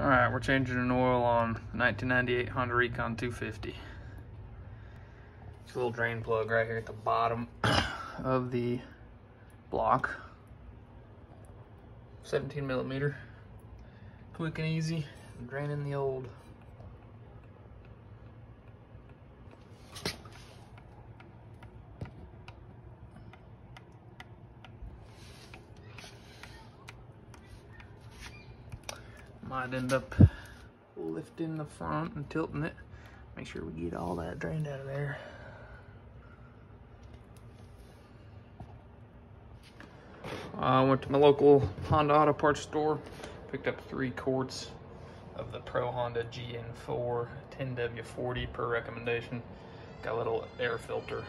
All right, we're changing an oil on 1998 Honda Recon 250. It's a little drain plug right here at the bottom of the block. 17 millimeter. Quick and easy. Draining the old. Might end up lifting the front and tilting it. Make sure we get all that drained out of there. I went to my local Honda auto parts store, picked up 3 quarts of the Pro Honda GN4 10W40 per recommendation. Got a little air filter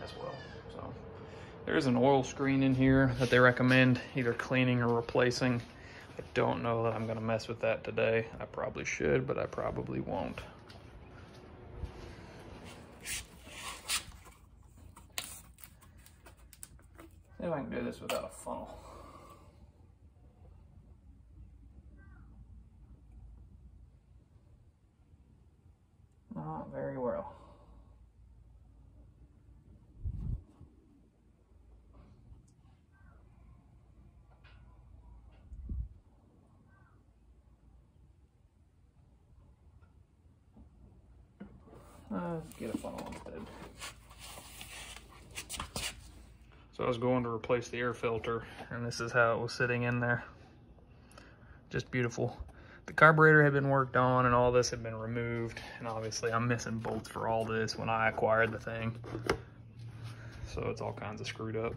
as well. So there's an oil screen in here that they recommend either cleaning or replacing. I don't know that I'm gonna mess with that today. I probably should, but I probably won't. See if I can do this without a funnel. Not very well. Let's get a funnel instead. So I was going to replace the air filter, and this is how it was sitting in there. Just beautiful. The carburetor had been worked on and all this had been removed, and obviously I'm missing bolts for all this when I acquired the thing. So it's all kinds of screwed up.